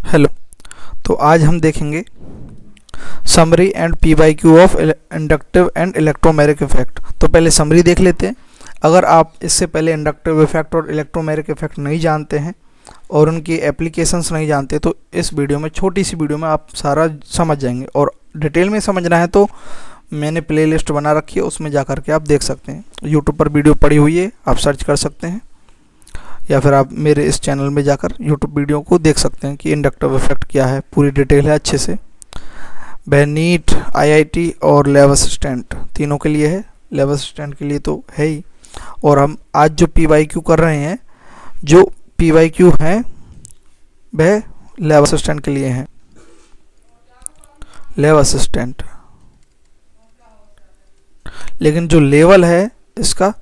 Hello. तो आज हम देखेंगे summary and P by Q of inductive and electromagnetic effect. तो पहले समरी देख लेते हैं। अगर आप इससे पहले इंडक्टिव इफेक्ट और इलेक्ट्रोमैग्नेटिक इफेक्ट नहीं जानते हैं और उनकी एप्लीकेशंस नहीं जानते तो इस वीडियो में, छोटी सी वीडियो में आप सारा समझ जाएंगे। और डिटेल में समझना है तो मैंने प्लेलिस्ट बना रखी है, उसमें जा कर के आप देख सकते हैं। यूट्यूब पर वीडियो पड़ी हुई है, आप सर्च कर सकते हैं, या फिर आप मेरे इस चैनल में जाकर यूट्यूब वीडियो को देख सकते हैं कि इंडक्टिव इफेक्ट क्या है। पूरी डिटेल है अच्छे से। वह नीट, आईआईटी और लैब असिस्टेंट तीनों के लिए है। लैब असिस्टेंट के लिए तो है ही। और हम आज जो पी वाई क्यू कर रहे हैं, जो पी वाई क्यू हैं वह लैब असिस्टेंट के लिए हैं। लैब असिस्टेंट, लेकिन जो लेवल है इसका,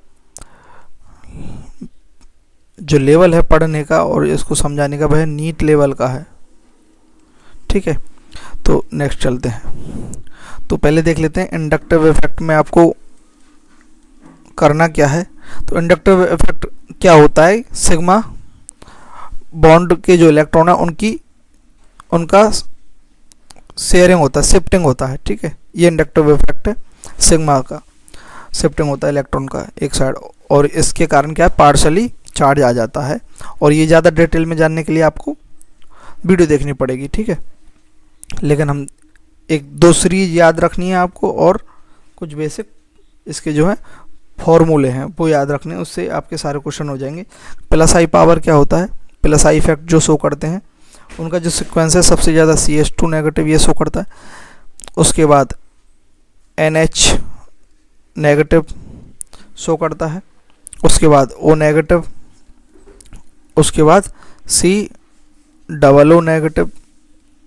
जो लेवल है पढ़ने का और इसको समझाने का, वह नीट लेवल का है। ठीक है, तो नेक्स्ट चलते हैं। तो पहले देख लेते हैं इंडक्टिव इफेक्ट में आपको करना क्या है। तो इंडक्टिव इफेक्ट क्या होता है? सिग्मा बॉन्ड के जो इलेक्ट्रॉन है उनका शेयरिंग होता है, शिफ्टिंग होता है। ठीक है, ये इंडक्टिव इफेक्ट है। सिग्मा का शिफ्टिंग होता है इलेक्ट्रॉन का एक साइड, और इसके कारण क्या है, पार्शली चार्ज आ जाता है। और ये ज़्यादा डिटेल में जानने के लिए आपको वीडियो देखनी पड़ेगी। ठीक है, लेकिन हम एक दो सीरीज याद रखनी है आपको, और कुछ बेसिक इसके जो है फॉर्मूले हैं वो याद रखने हैं, उससे आपके सारे क्वेश्चन हो जाएंगे। प्लस आई पावर क्या होता है? प्लस आई इफेक्ट जो शो करते हैं उनका जो सीक्वेंस है, सबसे ज़्यादा CH2 नेगेटिव ये शो करता है। उसके बाद NH नेगेटिव शो करता है। उसके बाद O नेगेटिव, उसके बाद COO नेगेटिव।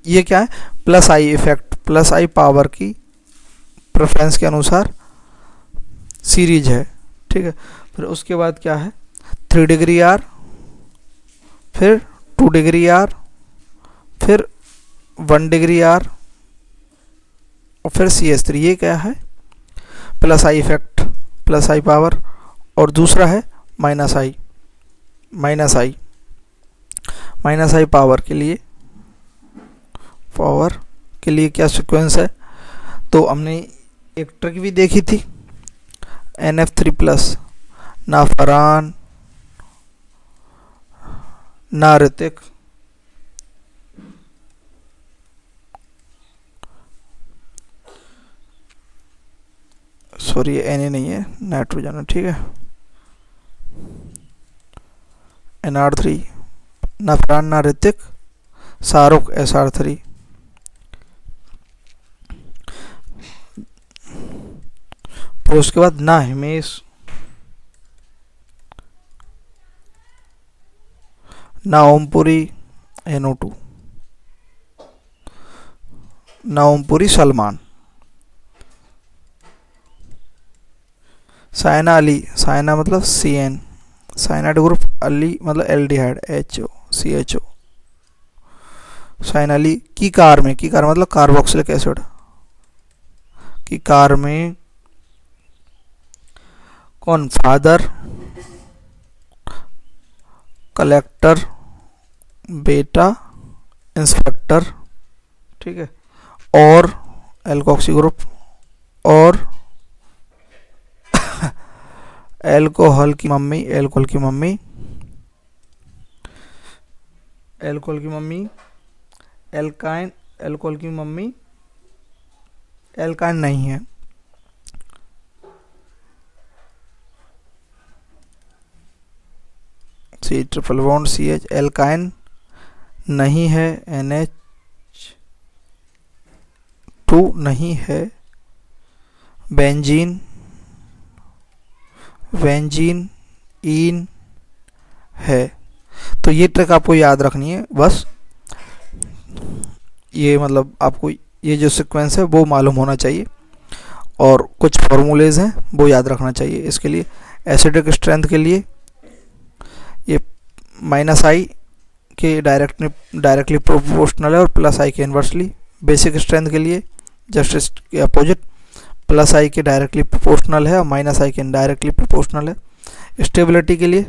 ये क्या है? Plus I effect, plus I power की प्रेफरेंस के अनुसार सीरीज है। ठीक है, फिर उसके बाद क्या है, 3 डिग्री R, फिर 2 डिग्री R, फिर 1 डिग्री R, और फिर CH3। ये क्या है? Plus I effect, plus I power. और दूसरा है माइनस आई, माइनस आई, माइनस आई पावर के लिए क्या सीक्वेंस है? तो हमने एक ट्रिक भी देखी थी, NF3+, ना फरहान ना ऋतिक, सॉरी Na नहीं है, नाइट्रोजन है। ठीक है, NR3, ना फरहान ना ऋतिक, शाहरुख SR3। फिर उसके बाद ना हिमेश, ना ओमपुरी NO2, ना ओमपुरी सलमान। साइना अली, साइना मतलब CN, साइनाइड ग्रुप, अली मतलब aldehyde HO CHO। Saina Ali की कार में, की कार मतलब कार्बोक्सिलिक एसिड, की कार में कौन? फादर, कलेक्टर, बेटा, इंस्पेक्टर। ठीक है, और एल्कोक्सी ग्रुप, और एल्कोहल की मम्मी, एल्कोहल की मम्मी, एल्कोहल की मम्मी, एल्काइन, एल्कोहल की मम्मी एल्काइन नहीं है। C∼ CH एल्काइन नहीं है। NH2 नहीं है। बेंजीन, बेंजीन ईन है। तो ये ट्रिक आपको याद रखनी है बस। ये मतलब आपको ये जो सीक्वेंस है वो मालूम होना चाहिए, और कुछ फॉर्मूलेज हैं वो याद रखना चाहिए। इसके लिए एसिडिक स्ट्रेंथ के लिए ये माइनस आई के डायरेक्टली प्रोपोर्शनल है और प्लस आई के इन्वर्सली। बेसिक स्ट्रेंथ के लिए जस्ट इसके अपोजिट, प्लस आई के डायरेक्टली प्रोपोर्शनल है और माइनस आई के इनडायरेक्टली प्रोपोर्शनल है। स्टेबिलिटी के लिए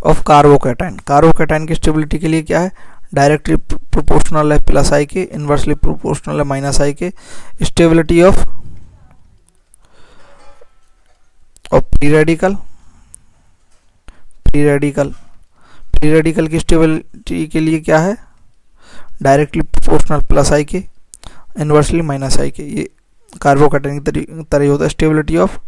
ऑफ कार्बोकैटायन। कार्बोकैटायन की स्टेबिलिटी के लिए क्या है, डायरेक्टली प्रोपोर्शनल है प्लस आई के, इन्वर्सली प्रोपोर्शनल है माइनस आई के। Stability of free radical, free radical की स्टेबिलिटी के लिए क्या है, डायरेक्टली प्रोपोर्शनल प्लस आई के, इन्वर्सली माइनस आई के। ये कार्बोकैटायन की तरह होता है। स्टेबिलिटी ऑफ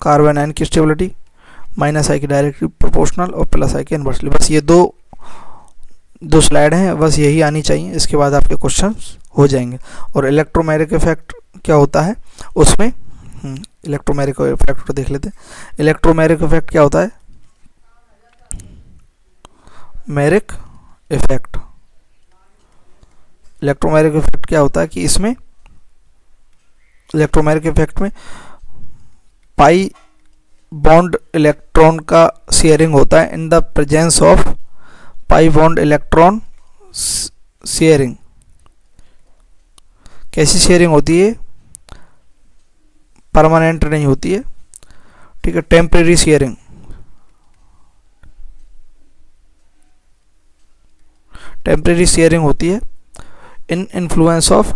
कार्बोनाइन की स्टेबिलिटी माइनस आई की डायरेक्टली प्रोपोर्शनल और प्लस आई के इन्वर्सली। बस ये दो स्लाइड हैं, बस यही आनी चाहिए, इसके बाद आपके क्वेश्चंस हो जाएंगे। और इलेक्ट्रोमैग्नेटिक इफेक्ट क्या होता है उसमें, इलेक्ट्रोमैग्नेटिक इफेक्ट देख लेते हैं। इलेक्ट्रोमैग्नेटिक इफेक्ट क्या होता है, मैरिक इफेक्ट। इलेक्ट्रोमैग्नेटिक इफेक्ट क्या होता है कि इसमें इलेक्ट्रोमैग्नेटिक इफेक्ट में पाई बॉन्ड इलेक्ट्रॉन का शेयरिंग होता है in the presence of pi bond electron sharing. कैसी शेयरिंग होती है, परमानेंट नहीं होती है, ठीक है, टेम्परेरी शेयरिंग। टेम्परेरी शेयरिंग होती है in influence of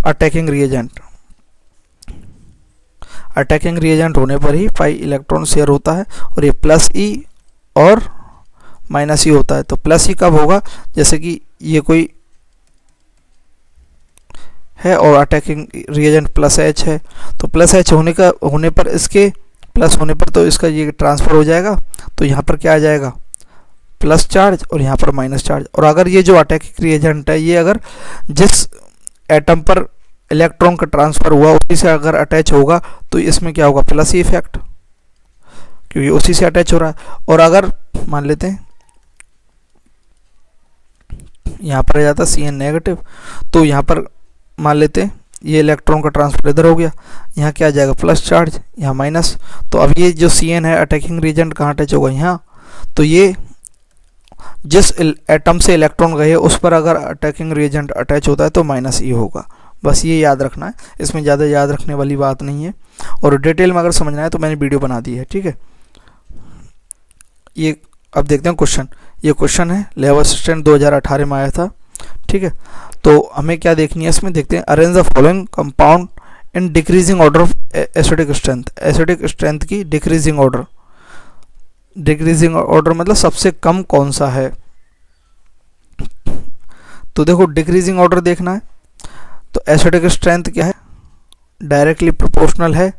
attacking reagent. Attacking reagent होने पर ही पाई इलेक्ट्रॉन शेयर होता है, और ये प्लस ई और माइनस ई होता है। तो प्लस ई कब होगा, जैसे कि ये कोई है और अटैकिंग रिएजेंट प्लस एच है, तो प्लस एच होने पर इसके प्लस होने पर तो इसका ये ट्रांसफ़र हो जाएगा, तो यहाँ पर क्या आ जाएगा, प्लस चार्ज, और यहाँ पर माइनस चार्ज। और अगर ये जो अटैकिंग रिएजेंट है, ये अगर जिस एटम पर इलेक्ट्रॉन का ट्रांसफ़र हुआ उसी से अगर अटैच होगा तो इसमें क्या होगा, प्लस ई इफेक्ट, क्योंकि उसी से अटैच हो रहा है। और अगर मान लेते हैं यहाँ पर आ जाता सी एन नेगेटिव, तो यहाँ पर मान लेते हैं ये इलेक्ट्रॉन का ट्रांसफर इधर हो गया, यहाँ क्या आ जाएगा, प्लस चार्ज, यहाँ माइनस। तो अब ये जो सी एन है अटैकिंग रीजेंट कहाँ अटैच होगा, यहाँ। तो ये जिस एटम से इलेक्ट्रॉन गए उस पर अगर अटैकिंग रीजेंट अटैच होता है तो माइनस ई होगा। बस ये याद रखना है, इसमें ज़्यादा याद रखने वाली बात नहीं है। और डिटेल में अगर समझना है तो मैंने वीडियो बना दी है, ठीक है। ये अब देखते हैं क्वेश्चन। ये क्वेश्चन है लैब असिस्टेंट 2018 में आया था, ठीक है। तो हमें क्या देखनी है इसमें, देखते हैं। Arrange the following compound in decreasing order of acidic strength. Acidic strength की डिक्रीजिंग ऑर्डर, डिक्रीजिंग ऑर्डर मतलब सबसे कम कौन सा है। तो देखो डिक्रीजिंग ऑर्डर देखना है, तो एसिडिक स्ट्रेंथ क्या है, डायरेक्टली प्रोपोर्शनल है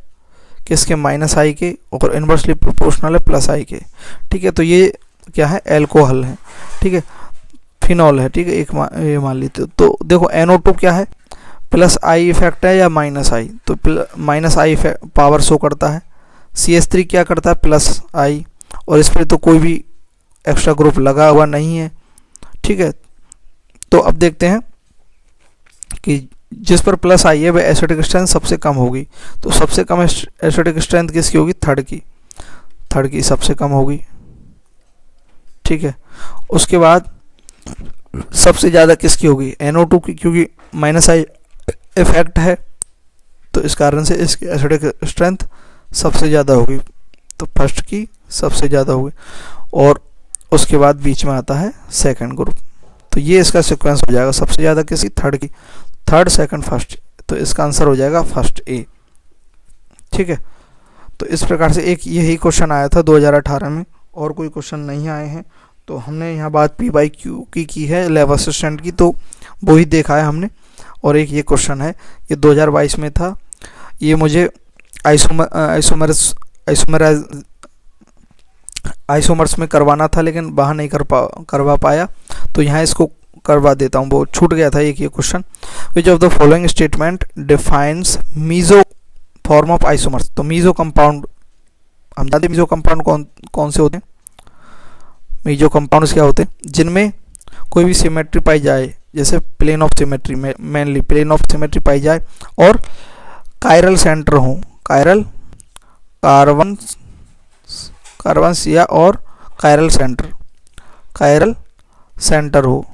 किसके, माइनस आई के, और इन्वर्सली प्रोपोर्शनल है प्लस आई के, ठीक है। तो ये क्या है, एल्कोहल है, ठीक है, फिनॉल है, ठीक है, एक ये मान लीजिए। तो देखो NO2 क्या है, प्लस आई इफेक्ट है या माइनस आई, तो माइनस आई पावर शो करता है। CH3 क्या करता है, प्लस आई, और इस पर तो कोई भी एक्स्ट्रा ग्रुप लगा हुआ नहीं है, ठीक है। तो अब देखते हैं कि जिस पर प्लस आई है वह एसिडिक स्ट्रेंथ सबसे कम होगी। तो सबसे कम एसिडिक स्ट्रेंथ किसकी होगी, थर्ड की सबसे कम होगी, ठीक है। उसके बाद सबसे ज़्यादा किसकी होगी, NO2 की, क्योंकि माइनस आई इफेक्ट है, तो इस कारण से इसकी एसिडिक स्ट्रेंथ सबसे ज़्यादा होगी। तो फर्स्ट की सबसे ज़्यादा होगी, और उसके बाद बीच में आता है सेकंड ग्रुप। तो ये इसका सीक्वेंस हो जाएगा, सबसे ज़्यादा किसी थर्ड की, थर्ड सेकंड फर्स्ट, तो इसका आंसर हो जाएगा फर्स्ट ए, ठीक है। तो इस प्रकार से एक यही क्वेश्चन आया था 2018 में, और कोई क्वेश्चन नहीं आए हैं। तो हमने यहाँ बात P/Q की है लैब असिस्टेंट की, तो वो ही देखा है हमने। और एक ये क्वेश्चन है, ये 2022 में था। ये मुझे आइसोमर्स में करवाना था, लेकिन वहाँ नहीं करवा पाया, तो यहाँ इसको करवा देता हूँ, वो छूट गया था एक ये question. Which of the following statement defines meso form of isomers. तो मीजो कंपाउंड, हम जानते हैं मीजो कंपाउंड कौन से होते हैं। मीजो कंपाउंड्स क्या होते हैं, जिनमें कोई भी सिमेट्री पाई जाए, जैसे प्लेन ऑफ सिमेट्री में, मेनली प्लेन ऑफ सिमेट्री पाई जाए, और कायरल सेंटर हो, कायरल कार्बन्स या और कायरल सेंटर हो।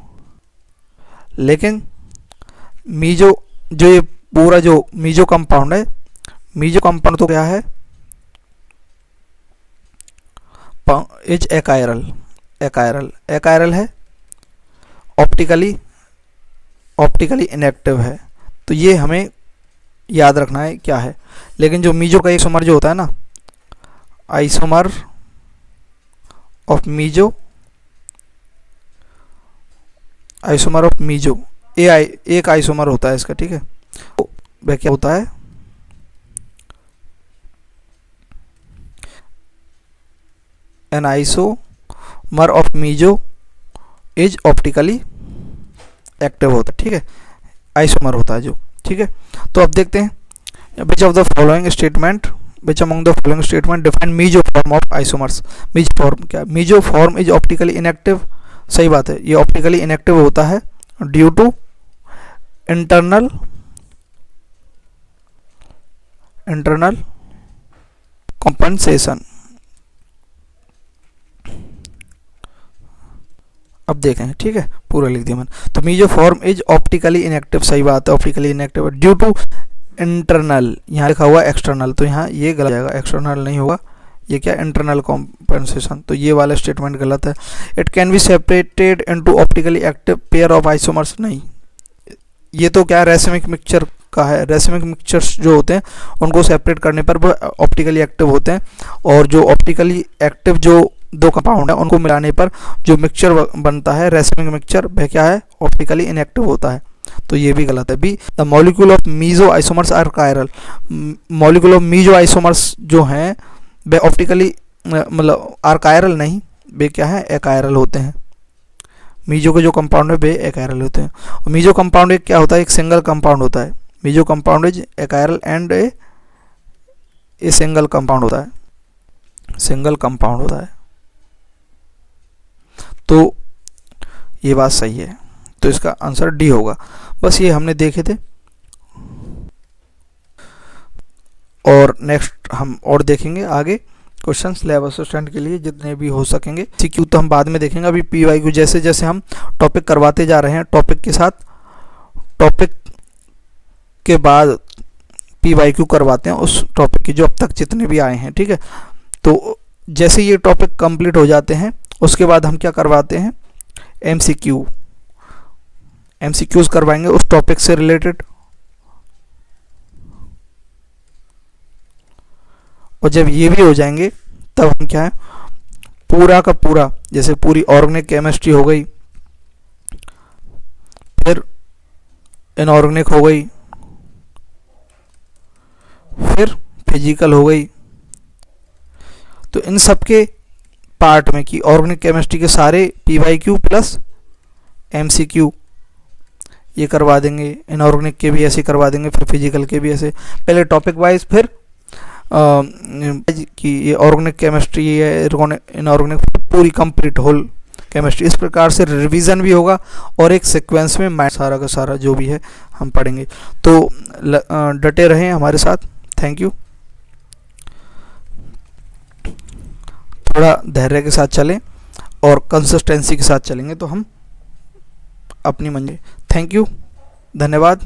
लेकिन मीजो जो ये पूरा जो मीजो कंपाउंड है, मीजो कंपाउंड तो क्या है, इज एकायरल, एकायरल है, ऑप्टिकली इनएक्टिव है। तो ये हमें याद रखना है क्या है। लेकिन जो मीजो का आइसोमर जो होता है ना, isomer of meso, isomer of meso एक आइसोमर होता है इसका, ठीक है। तो वह क्या होता है, an isomer of meso is optically active होता है, ठीक है, आइसोमर होता है जो, ठीक है। तो अब देखते हैं which of the following statement, which among the following statement define meso form of isomers. Meso form क्या, meso form is optically inactive, सही बात है, ये ऑप्टिकली इनएक्टिव होता है ड्यू टू इंटरनल कंपनसेशन। अब देखें, ठीक है, पूरा लिख दिया मैंने। तो meso form is optically inactive, सही बात है, optically inactive due to internal, यहाँ लिखा हुआ एक्सटर्नल, तो यहाँ ये गलत जाएगा, एक्सटर्नल नहीं होगा, ये क्या, इंटरनल कॉम्पनसेशन, तो ये वाला स्टेटमेंट गलत है। It can be separated into optically active pair of isomers, नहीं, ये तो क्या रेसिमिक मिक्सचर का है, रेसिमिक मिक्सचर्स जो होते हैं उनको सेपरेट करने पर वो ऑप्टिकली एक्टिव होते हैं, और जो ऑप्टिकली एक्टिव जो दो कंपाउंड है उनको मिलाने पर जो मिक्सचर बनता है रेसिमिक मिक्सचर, वह क्या है, ऑप्टिकली इनएक्टिव होता है। तो ये भी गलत है। B, the molecule of meso isomers are chiral, molecule of meso isomers जो हैं वे ऑप्टिकली मतलब आर कायरल नहीं, वे क्या है, एकायरल होते हैं। मीजो के जो कंपाउंड है वे एकायरल होते हैं। और मीजो कंपाउंड एक क्या होता है, एक सिंगल कंपाउंड होता है, meso compound is achiral and a single compound होता है, सिंगल कंपाउंड होता है। तो ये बात सही है, तो इसका आंसर डी होगा। बस ये हमने देखे थे, और नेक्स्ट हम और देखेंगे आगे क्वेश्चंस लैब असिस्टेंट के लिए जितने भी हो सकेंगे। सीक्यू तो हम बाद में देखेंगे, अभी पीवाईक्यू जैसे जैसे हम टॉपिक करवाते जा रहे हैं, टॉपिक के साथ टॉपिक के बाद पीवाईक्यू करवाते हैं उस टॉपिक की जो अब तक जितने भी आए हैं, ठीक है। तो जैसे ये टॉपिक कंप्लीट हो जाते हैं उसके बाद हम क्या करवाते हैं, एमसीक्यूज करवाएंगे उस टॉपिक से रिलेटेड। और जब ये भी हो जाएंगे तब हम क्या है, पूरा का पूरा, जैसे पूरी ऑर्गेनिक केमिस्ट्री हो गई, फिर इनऑर्गेनिक हो गई, फिर फिजिकल हो गई, तो इन सब के पार्ट में कि ऑर्गेनिक केमिस्ट्री के सारे पीवाईक्यू प्लस एमसीक्यू ये करवा देंगे, इनऑर्गेनिक के भी ऐसे करवा देंगे, फिर फिजिकल के भी ऐसे, पहले टॉपिक वाइज, फिर कि ये ऑर्गेनिक केमिस्ट्री है, इनऑर्गेनिक, पूरी कंप्लीट होल केमिस्ट्री। इस प्रकार से रिवीजन भी होगा और एक सीक्वेंस में सारा का सारा जो भी है हम पढ़ेंगे। तो डटे रहें हमारे साथ। Thank you. थोड़ा धैर्य के साथ चलें और कंसिस्टेंसी के साथ चलेंगे तो हम अपनी मंजिल। थैंक यू, धन्यवाद।